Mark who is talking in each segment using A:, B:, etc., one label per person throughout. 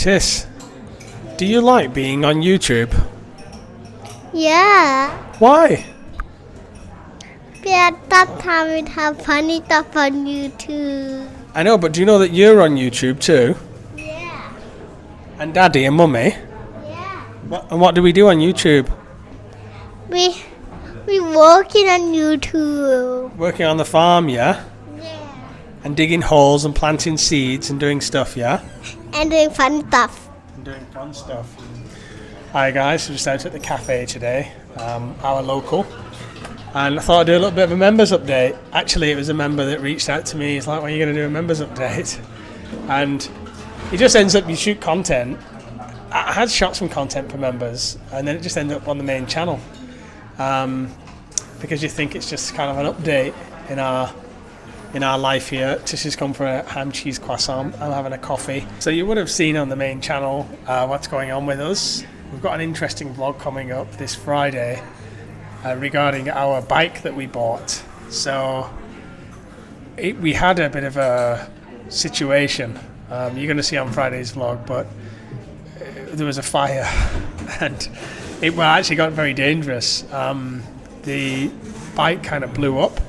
A: Otis, do you like being on YouTube?
B: Yeah.
A: Why?
B: Because that time we have funny stuff on YouTube.
A: I know, but do you know that you're on YouTube too?
B: Yeah.
A: And Daddy and Mummy?
B: Yeah.
A: And what do we do on YouTube?
B: We working on YouTube.
A: Working on the farm, yeah?
B: Yeah.
A: And digging holes and planting seeds and doing stuff, yeah?
B: And doing fun stuff.
A: And doing fun stuff. Hi guys, we're just out at the cafe today, our local. And I thought I'd do a little bit of a members update. Actually, it was a member that reached out to me. He's like, when are you going to do a members update? And he just ends up, you shoot content. I had shot some content for members, and then it just ended up on the main channel. Because you think it's just kind of an update in our life here. Tissy's come for a ham cheese croissant. I'm having a coffee. So you would have seen on the main channel what's going on with us. We've got an interesting vlog coming up this Friday regarding our bike that we bought. So we had a bit of a situation. You're going to see on Friday's vlog, but there was a fire and it actually got very dangerous. The bike kind of blew up,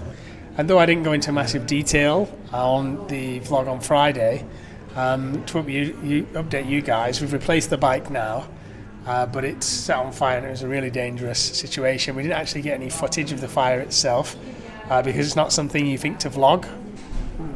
A: and though I didn't go into massive detail on the vlog on Friday, to update you guys, we've replaced the bike now. But it set on fire and it was a really dangerous situation. We didn't actually get any footage of the fire itself because it's not something you think to vlog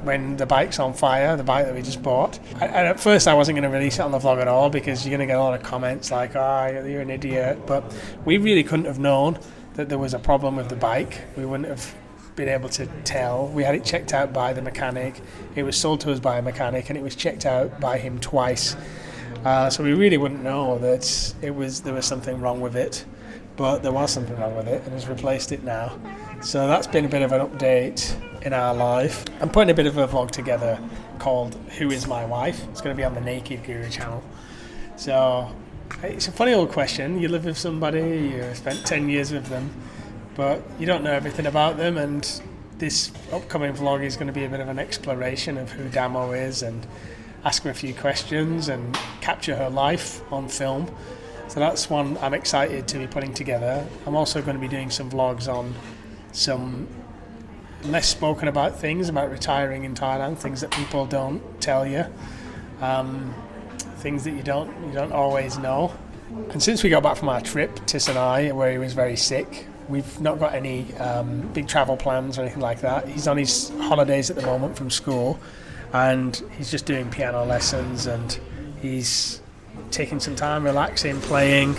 A: when the bike's on fire, the bike that we just bought. And at first I wasn't going to release it on the vlog at all because you're going to get a lot of comments like, oh, you're an idiot. But we really couldn't have known that there was a problem with the bike. We wouldn't have been able to tell. We had it checked out by the mechanic. It was sold to us by a mechanic and it was checked out by him twice. So we really wouldn't know that there was something wrong with it, but there was something wrong with it and has replaced it now. So that's been a bit of an update in our life. I'm putting a bit of a vlog together called Who Is My Wife? It's going to be on the Naked Guru channel. So it's a funny old question. You live with somebody, you spent 10 years with them, but you don't know everything about them, and this upcoming vlog is going to be a bit of an exploration of who Damo is and ask her a few questions and capture her life on film. So that's one I'm excited to be putting together. I'm also going to be doing some vlogs on some less spoken about things, about retiring in Thailand, things that people don't tell you, things that you don't always know. And since we got back from our trip, Tis and I, where he was very sick, we've not got any big travel plans or anything like that. He's on his holidays at the moment from school, and he's just doing piano lessons and he's taking some time relaxing, playing.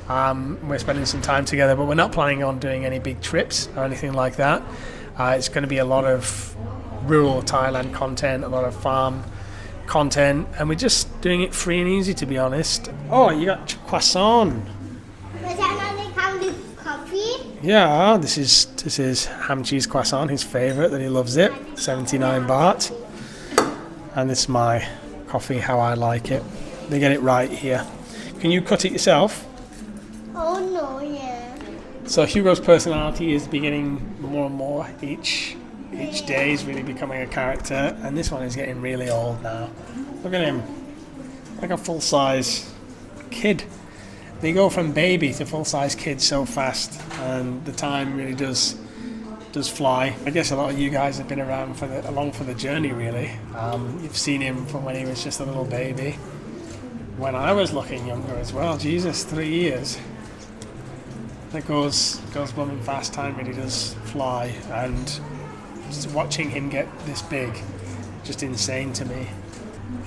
A: We're spending some time together, but we're not planning on doing any big trips or anything like that. It's going to be a lot of rural Thailand content, a lot of farm content, and we're just doing it free and easy, to be honest. Oh, you got croissant.
B: Does that not come with coffee?
A: Yeah, this is ham cheese croissant, his favourite, that he loves it. 79 baht. And this is my coffee, how I like it. They get it right here. Can you cut it yourself?
B: Oh no, yeah.
A: So Hugo's personality is beginning more and more each day. He's really becoming a character, and this one is getting really old now. Look at him, like a full-size kid. They go from baby to full-size kid so fast, and the time really does fly. I guess a lot of you guys have been around along for the journey, really. You've seen him from when he was just a little baby. When I was looking younger as well, Jesus, 3 years. That goes blooming fast. Time really does fly, and just watching him get this big, just insane to me.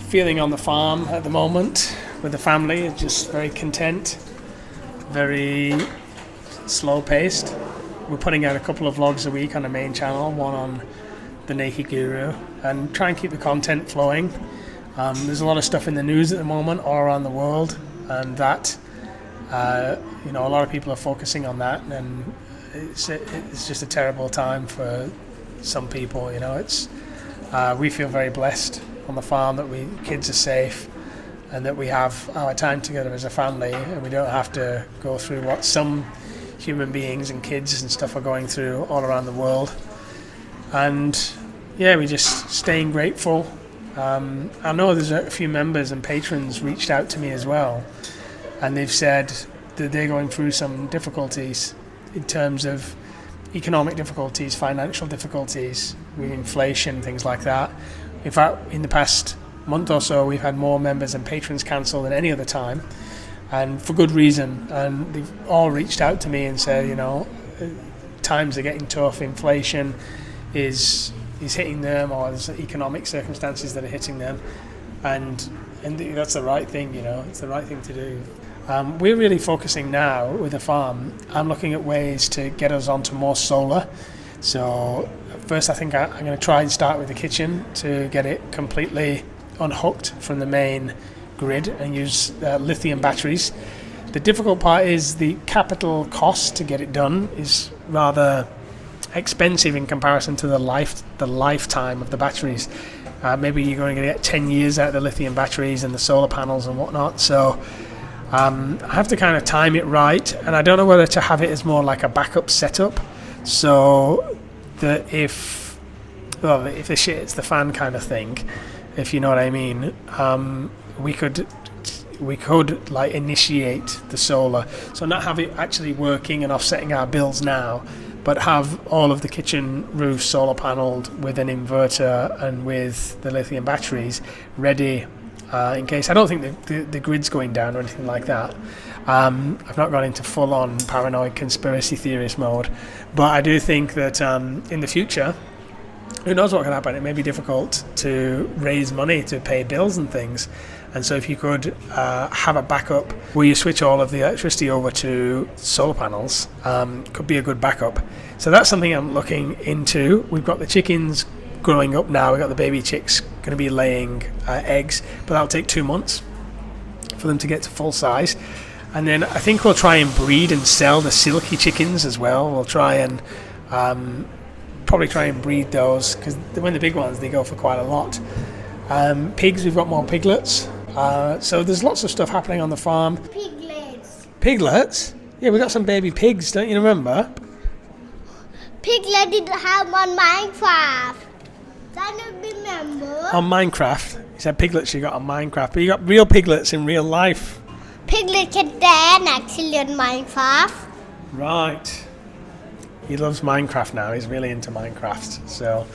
A: Feeling on the farm at the moment with the family, just very content, very slow-paced. We're putting out a couple of vlogs a week on the main channel, one on the Naked Guru, and try and keep the content flowing. There's a lot of stuff in the news at the moment all around the world, and that a lot of people are focusing on that, and it's just a terrible time for some people. We feel very blessed on the farm that kids are safe and that we have our time together as a family, and we don't have to go through what some human beings and kids and stuff are going through all around the world. And yeah, we're just staying grateful I know there's a few members and patrons reached out to me as well, and they've said that they're going through some difficulties in terms of economic difficulties, financial difficulties with inflation, things like that. In fact, in the past month or so, we've had more members and patrons cancel than any other time, and for good reason. And they've all reached out to me and said, you know, times are getting tough, inflation is hitting them, or there's economic circumstances that are hitting them, and that's the right thing, you know, it's the right thing to do. We're really focusing now with the farm. I'm looking at ways to get us onto more solar. So first I think I'm going to try and start with the kitchen to get it completely unhooked from the main grid and use lithium batteries. The difficult part is the capital cost to get it done is rather expensive in comparison to the lifetime of the batteries. Maybe you're going to get 10 years out of the lithium batteries and the solar panels and whatnot. So I have to kind of time it right, and I don't know whether to have it as more like a backup setup, so that if the shit hits the fan kind of thing, if you know what I mean, we could like initiate the solar, so not have it actually working and offsetting our bills now, but have all of the kitchen roof solar panelled with an inverter and with the lithium batteries ready in case. I don't think the grid's going down or anything like that. I've not gone into full-on paranoid conspiracy theorist mode, but I do think that in the future, who knows what can happen. It may be difficult to raise money to pay bills and things, and so if you could have a backup where you switch all of the electricity over to solar panels, could be a good backup. So that's something I'm looking into. We've got the chickens growing up now. We've got the baby chicks going to be laying eggs, but that'll take 2 months for them to get to full size. And then I think we'll try and breed and sell the silky chickens as well. We'll try and probably try and breed those, because when the big ones, they go for quite a lot. Pigs, we've got more piglets. So there's lots of stuff happening on the farm.
B: Piglets.
A: Piglets? Yeah, we got some baby pigs, don't you remember?
B: Piglet did have on Minecraft. I don't remember.
A: On Minecraft? You said piglets you got on Minecraft, but you got real piglets in real life.
B: Piglet can dance actually on Minecraft.
A: Right. He loves Minecraft now. He's really into Minecraft. So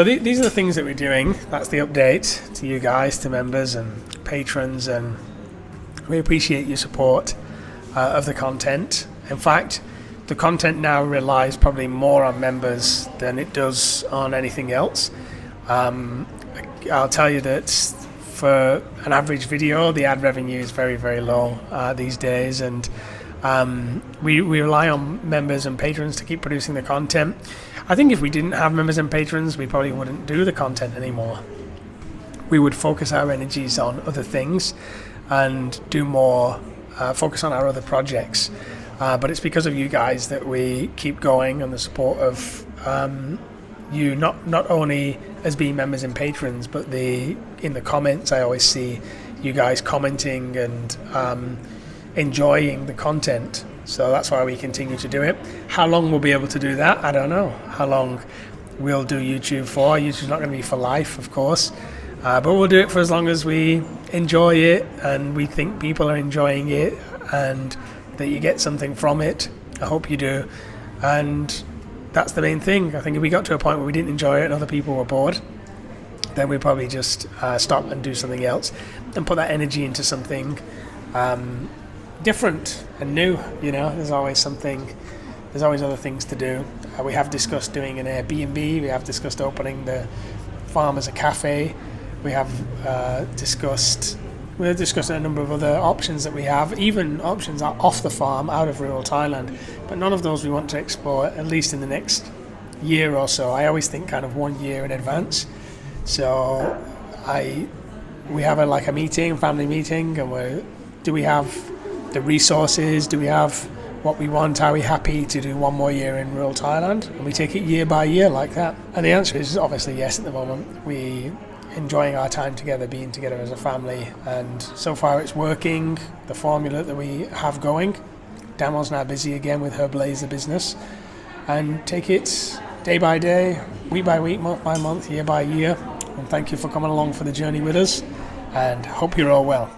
A: these are the things that we're doing. That's the update to you guys, to members and patrons, and we appreciate your support of the content. In fact, the content now relies probably more on members than it does on anything else. I'll tell you that for an average video, the ad revenue is very, very low these days, and we rely on members and patrons to keep producing the content. I think if we didn't have members and patrons, we probably wouldn't do the content anymore. We would focus our energies on other things and do more, focus on our other projects. But it's because of you guys that we keep going, and the support of you, not only as being members and patrons, but in the comments I always see you guys commenting and enjoying the content. So that's why we continue to do it. How long we'll be able to do that, I don't know. How long we'll do YouTube for. YouTube's not going to be for life, of course. But we'll do it for as long as we enjoy it and we think people are enjoying it and that you get something from it. I hope you do. And that's the main thing. I think if we got to a point where we didn't enjoy it and other people were bored, then we'd probably just stop and do something else and put that energy into something different and new. You know, there's always other things to do. We have discussed doing an Airbnb. We have discussed opening the farm as a cafe. We have discussed a number of other options that we have, even options are off the farm, out of rural Thailand, but none of those we want to explore, at least in the next year or so. I always think kind of 1 year in advance. So we have a meeting, family meeting, and do we have the resources? Do we have what we want? Are we happy to do 1 more year in rural Thailand? And we take it year by year like that. And the answer is obviously yes at the moment. We enjoying our time together, being together as a family, and so far it's working, the formula that we have going. Damo's now busy again with her Blazer business, and take it day by day, week by week, month by month, year by year. and thank you for coming along for the journey with us, and hope you're all well.